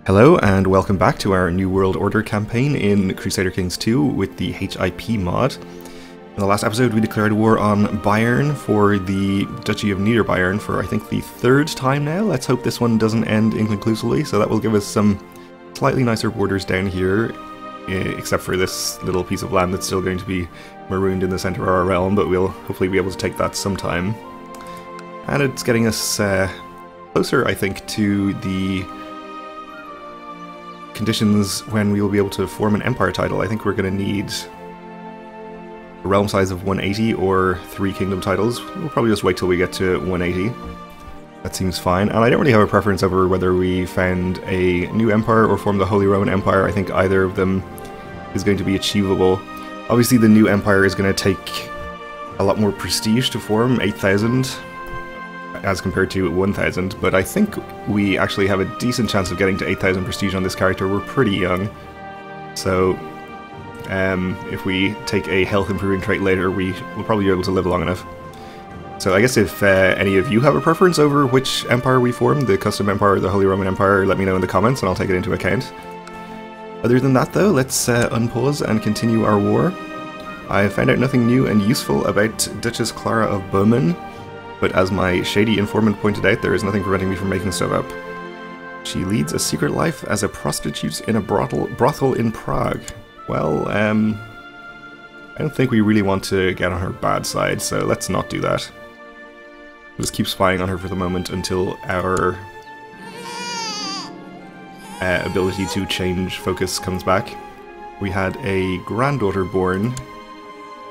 Hello and welcome back to our New World Order campaign in Crusader Kings 2 with the HIP mod. In the last episode we declared war on Bayern for the Duchy of Niederbayern for I think the third time now. Let's hope this one doesn't end inconclusively, so that will give us some slightly nicer borders down here, except for this little piece of land that's still going to be marooned in the centre of our realm, but we'll hopefully be able to take that sometime. And it's getting us closer, I think, to the conditions when we will be able to form an empire title. I think we're going to need a realm size of 180 or 3 kingdom titles. We'll probably just wait till we get to 180. That seems fine, and I don't really have a preference over whether we found a new empire or form the Holy Roman Empire. I think either of them is going to be achievable. Obviously the new empire is going to take a lot more prestige to form, 8,000 as compared to 1,000, but I think we actually have a decent chance of getting to 8,000 prestige on this character. We're pretty young, so if we take a health improving trait later, we will probably be able to live long enough. So I guess if any of you have a preference over which empire we form, the custom empire or the Holy Roman Empire, let me know in the comments and I'll take it into account. Other than that though, let's unpause and continue our war. I found out nothing new and useful about Duchess Clara of Böhmen, but as my shady informant pointed out, there is nothing preventing me from making stuff up. She leads a secret life as a prostitute in a brothel in Prague. Well, I don't think we really want to get on her bad side, so let's not do that. We'll just keep spying on her for the moment until our ability to change focus comes back. We had a granddaughter born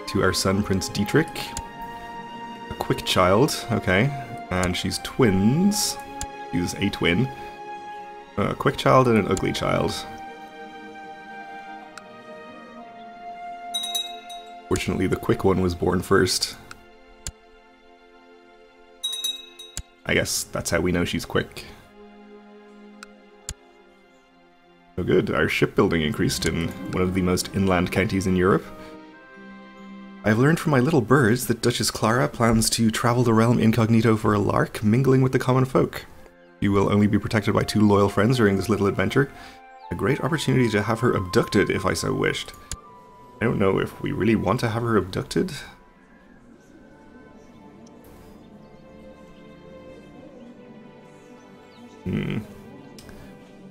to our son, Prince Dietrich. A quick child, okay, and she's twins. She's a twin. A quick child and an ugly child. Fortunately, the quick one was born first. I guess that's how we know she's quick. Oh good, our shipbuilding increased in one of the most inland counties in Europe. I've learned from my little birds that Duchess Clara plans to travel the realm incognito for a lark, mingling with the common folk. You will only be protected by 2 loyal friends during this little adventure. A great opportunity to have her abducted if I so wished. I don't know if we really want to have her abducted.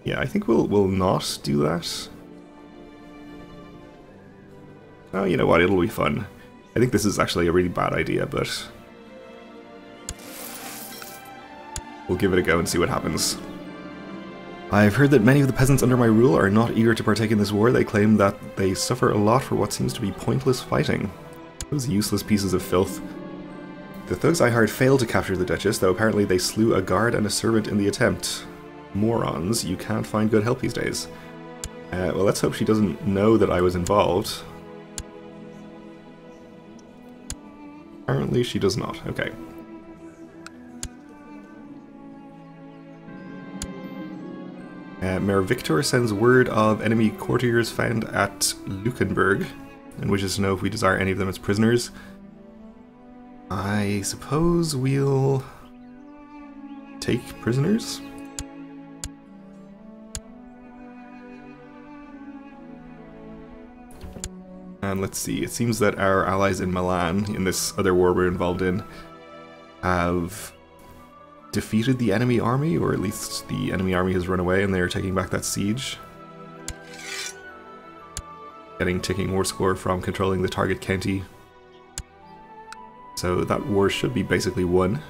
Yeah, I think we'll not do that. Oh, you know what, it'll be fun. I think this is actually a really bad idea, but we'll give it a go and see what happens. I've heard that many of the peasants under my rule are not eager to partake in this war. They claim that they suffer a lot for what seems to be pointless fighting. Those useless pieces of filth. The thugs I hired failed to capture the Duchess, though apparently they slew a guard and a servant in the attempt. Morons, you can't find good help these days. Well, let's hope she doesn't know that I was involved. Apparently she does not. Okay. Mayor Victor sends word of enemy courtiers found at Luckenberg and wishes to know if we desire any of them as prisoners. I suppose we'll take prisoners? And let's see, it seems that our allies in Milan, in this other war we're involved in, have defeated the enemy army, or at least the enemy army has run away and they are taking back that siege. Getting ticking war score from controlling the target county. So that war should be basically won.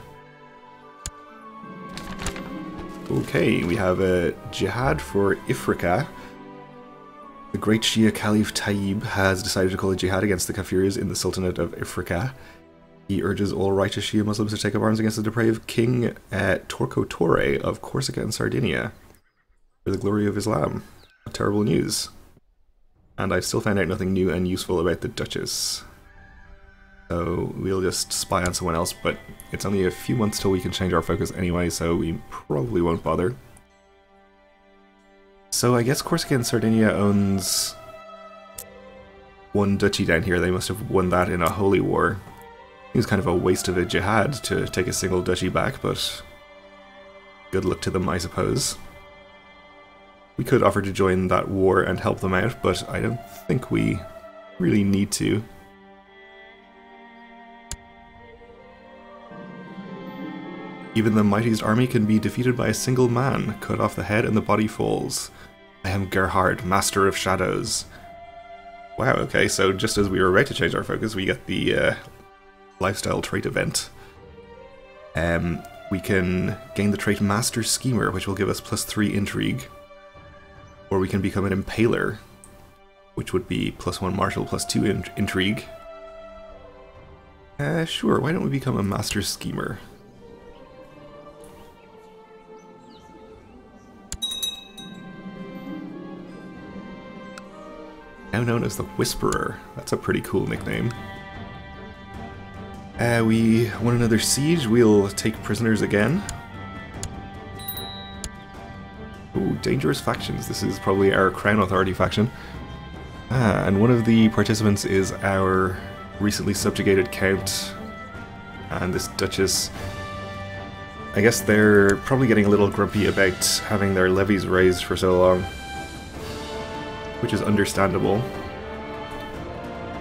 Okay, we have a jihad for Ifriqa. The great Shia Caliph Tayyib has decided to call a jihad against the Kafirs in the Sultanate of Ifriqa. He urges all righteous Shia Muslims to take up arms against the depraved King Turco Torre of Corsica and Sardinia for the glory of Islam. Terrible news. And I've still found out nothing new and useful about the Duchess. So we'll just spy on someone else, but it's only a few months till we can change our focus anyway, so we probably won't bother. So I guess Corsica and Sardinia owns one duchy down here. They must have won that in a holy war. It was kind of a waste of a jihad to take a single duchy back, but good luck to them, I suppose. We could offer to join that war and help them out, but I don't think we really need to. Even the mightiest army can be defeated by a single man. Cut off the head and the body falls. I am Gerhard, Master of Shadows. Wow, okay, so just as we were about to change our focus, we get the lifestyle trait event. We can gain the trait Master Schemer, which will give us +3 Intrigue. Or we can become an Impaler, which would be +1 Martial, +2 Intrigue. Sure, why don't we become a Master Schemer? Now known as the Whisperer. That's a pretty cool nickname. We won another siege. We'll take prisoners again. Ooh, dangerous factions. This is probably our Crown Authority faction. And one of the participants is our recently subjugated Count and this Duchess. I guess they're probably getting a little grumpy about having their levies raised for so long, which is understandable.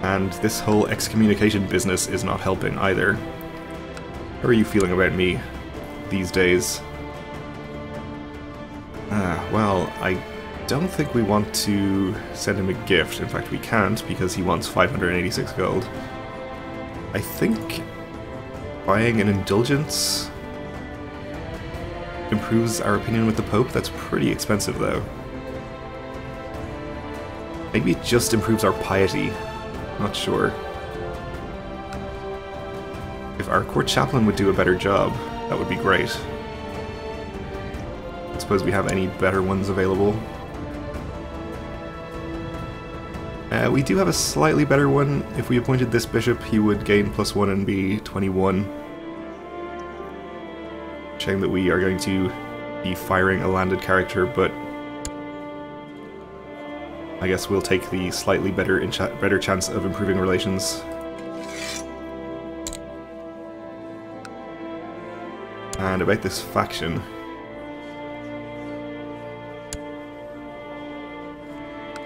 And this whole excommunication business is not helping either. How are you feeling about me these days? Well, I don't think we want to send him a gift. In fact, we can't because he wants 586 gold. I think buying an indulgence improves our opinion with the Pope. That's pretty expensive though. Maybe it just improves our piety. Not sure. If our court chaplain would do a better job, that would be great. I suppose we have any better ones available. We do have a slightly better one. If we appointed this bishop, he would gain +1 and be 21. Shame that we are going to be firing a landed character, but I guess we'll take the slightly better chance of improving relations. And about this faction.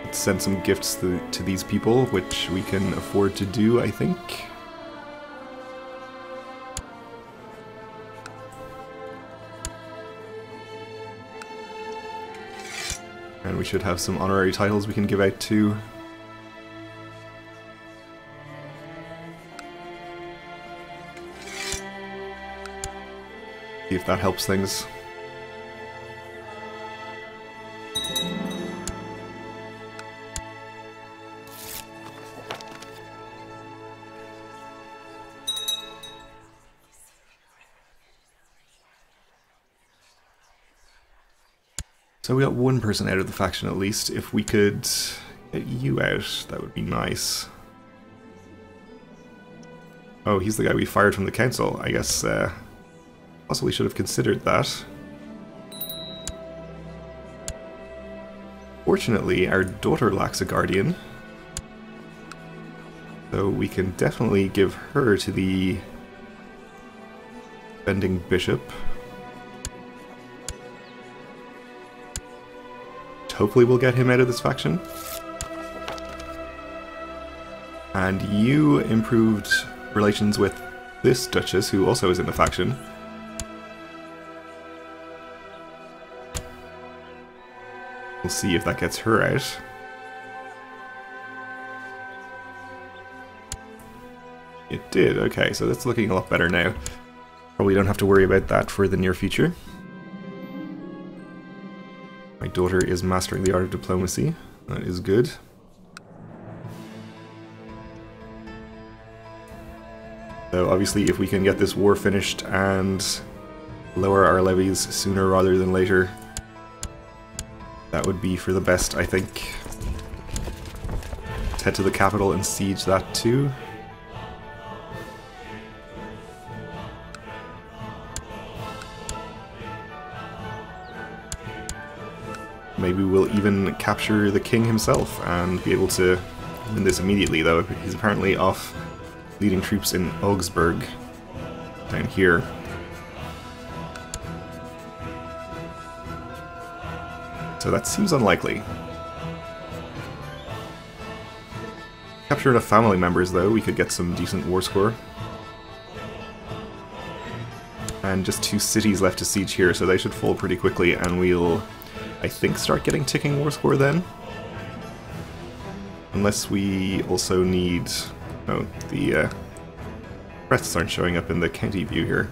Let's send some gifts to these people, which we can afford to do, I think. And we should have some honorary titles we can give out too. See if that helps things. So we got one person out of the faction at least. If we could get you out, that would be nice. Oh, he's the guy we fired from the council. I guess possibly should have considered that. Fortunately, our daughter lacks a guardian. So we can definitely give her to the bending bishop. Hopefully we'll get him out of this faction. And you improved relations with this Duchess, who also is in the faction. We'll see if that gets her out. It did, okay, so that's looking a lot better now. Probably don't have to worry about that for the near future. My daughter is mastering the art of diplomacy. That is good. So obviously if we can get this war finished and lower our levies sooner rather than later, that would be for the best, I think. Let's head to the capital and siege that too. Maybe we'll even capture the king himself and be able to win this immediately, though. He's apparently off leading troops in Augsburg, down here. So that seems unlikely. Capture enough family members, though, we could get some decent war score. And just 2 cities left to siege here, so they should fall pretty quickly, and we'll, I think, start getting ticking war score then. Unless we also need... Oh, the crests aren't showing up in the county view here.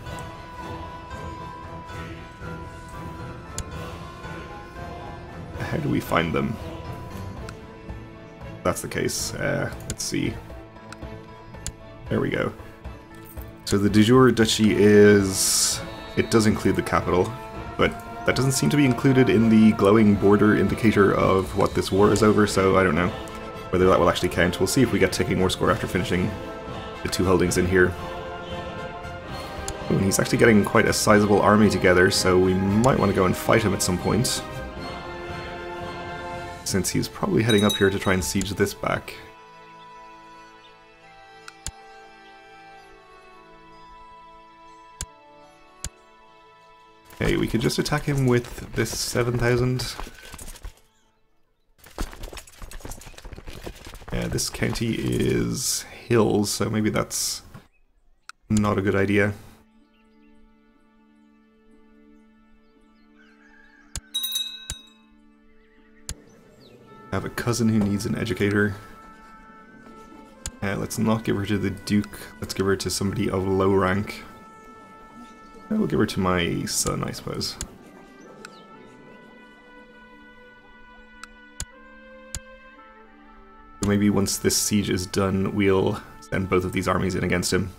How do we find them? If that's the case. Let's see. There we go. So the de jure duchy is... It does include the capital, but that doesn't seem to be included in the glowing border indicator of what this war is over, so I don't know whether that will actually count. We'll see if we get ticking war score after finishing the 2 holdings in here. Oh, and he's actually getting quite a sizable army together, so we might want to go and fight him at some point. Since he's probably heading up here to try and siege this back. Okay, we could just attack him with this 7,000. Yeah, this county is hills, so maybe that's not a good idea. I have a cousin who needs an educator. Let's not give her to the Duke, let's give her to somebody of low rank. We'll give her to my son, I suppose. So maybe once this siege is done, we'll send both of these armies in against him.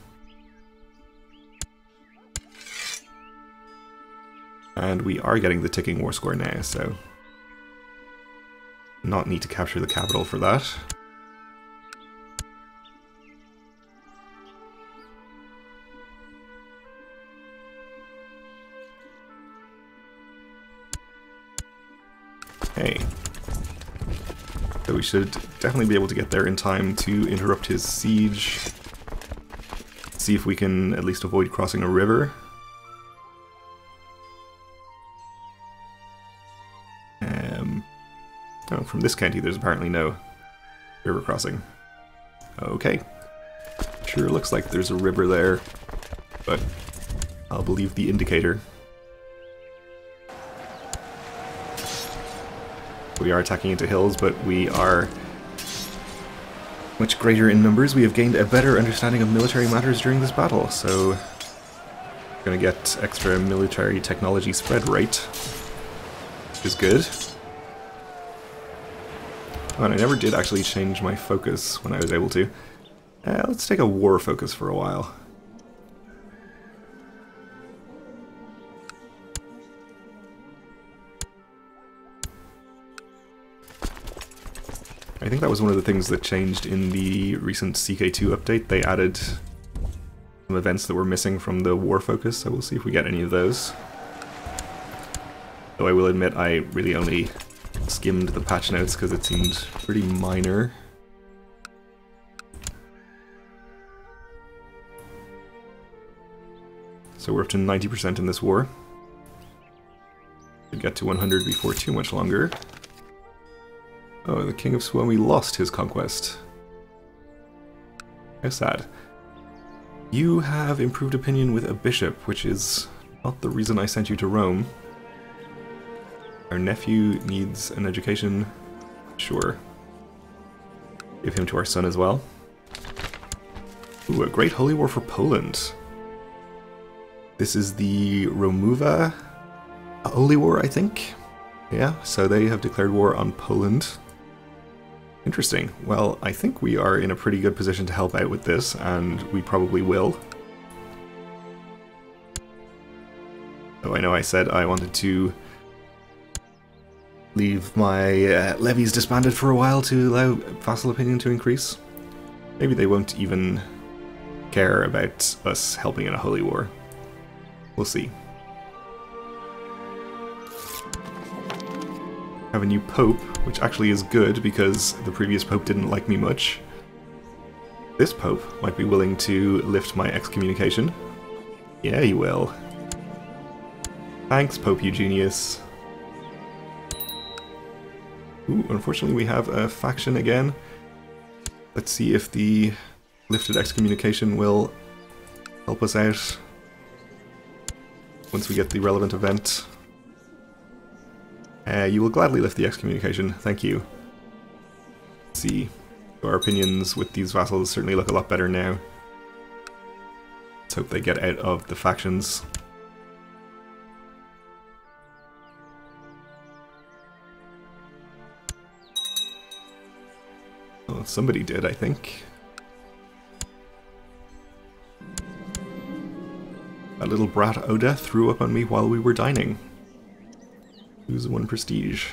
And we are getting the ticking war score now, so... not need to capture the capital for that. Okay. So we should definitely be able to get there in time to interrupt his siege. See if we can at least avoid crossing a river. Oh, from this county there's apparently no river crossing. Okay. Sure looks like there's a river there, but I'll believe the indicator. We are attacking into hills, but we are much greater in numbers. We have gained a better understanding of military matters during this battle, so we're going to get extra military technology spread rate, which is good. Oh, and I never did actually change my focus when I was able to. Let's take a war focus for a while. I think that was one of the things that changed in the recent CK2 update. They added some events that were missing from the war focus, so we'll see if we get any of those. Though I will admit I really only skimmed the patch notes because it seemed pretty minor. So we're up to 90% in this war. Should get to 100 before too much longer. Oh, the King of Suomi lost his conquest. How sad. You have improved opinion with a bishop, which is not the reason I sent you to Rome. Our nephew needs an education. Sure. Give him to our son as well. Ooh, a great holy war for Poland. This is the Romuva holy war, I think. Yeah, so they have declared war on Poland. Interesting. Well, I think we are in a pretty good position to help out with this, and we probably will. Oh, I know I said I wanted to leave my levies disbanded for a while to allow vassal opinion to increase. Maybe they won't even care about us helping in a holy war. We'll see. Have a new pope, which actually is good because the previous pope didn't like me much. This pope might be willing to lift my excommunication. Yeah, he will. Thanks, Pope Eugenius. Ooh, unfortunately we have a faction again. Let's see if the lifted excommunication will help us out once we get the relevant event. You will gladly lift the excommunication, thank you. Let's see. Our opinions with these vassals certainly look a lot better now. Let's hope they get out of the factions. Well, somebody did, I think. That little brat Oda threw up on me while we were dining. Lose 1 prestige.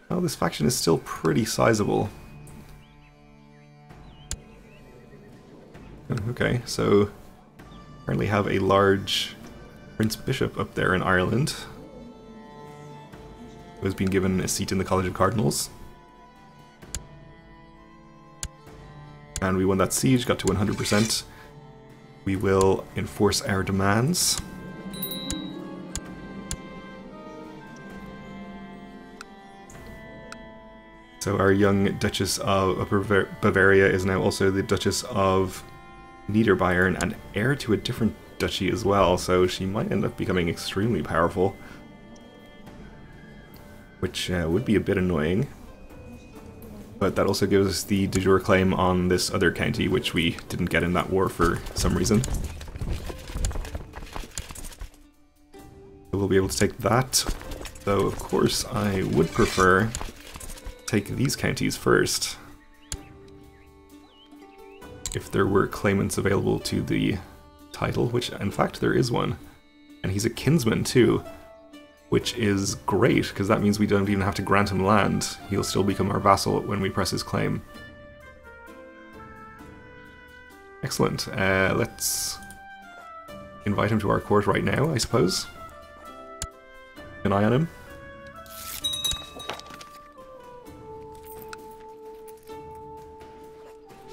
Oh, this faction is still pretty sizable. Okay, so currently have a large Prince Bishop up there in Ireland, who has been given a seat in the College of Cardinals. And we won that siege, got to 100%. We will enforce our demands. So our young Duchess of Bavaria is now also the Duchess of Niederbayern and heir to a different duchy as well, so she might end up becoming extremely powerful, which would be a bit annoying. But that also gives us the de jure claim on this other county, which we didn't get in that war for some reason. So we'll be able to take that, though of course I would prefer take these counties first. If there were claimants available to the title, which in fact there is one. And he's a kinsman too, which is great, because that means we don't even have to grant him land. He'll still become our vassal when we press his claim. Excellent. Let's invite him to our court right now, I suppose. Keep an eye on him.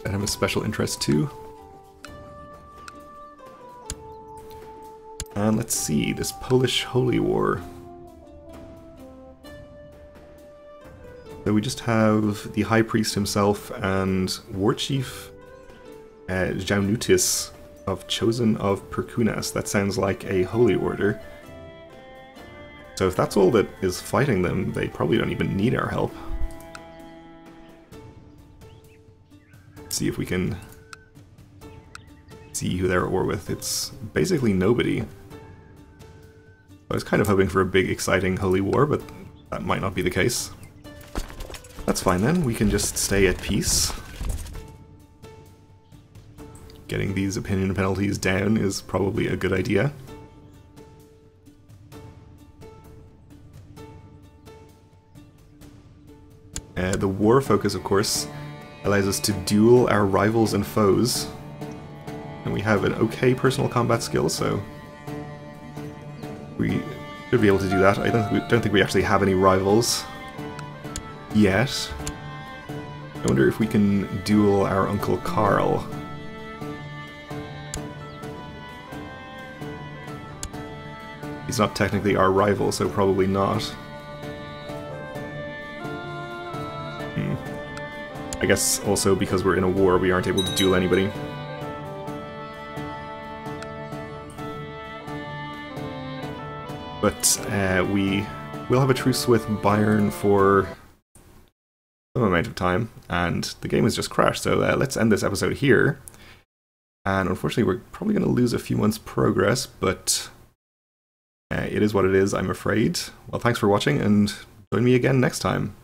Set him a special interest too. And let's see, this Polish Holy War. So we just have the High Priest himself and War Chief Jaunutis of Chosen of Perkunas. That sounds like a holy order. So if that's all that is fighting them, they probably don't even need our help. Let's see if we can see who they're at war with. It's basically nobody. I was kind of hoping for a big, exciting holy war, but that might not be the case. That's fine then, we can just stay at peace. Getting these opinion penalties down is probably a good idea. The war focus, of course, allows us to duel our rivals and foes. And we have an okay personal combat skill, so we should be able to do that. I don't think we actually have any rivals yet. I wonder if we can duel our Uncle Carl. He's not technically our rival, so probably not. I guess also because we're in a war, we aren't able to duel anybody. But we will have a truce with Bayern for some amount of time, and the game has just crashed, so let's end this episode here. And unfortunately we're probably going to lose a few months' progress, but it is what it is, I'm afraid. Well, thanks for watching, and join me again next time.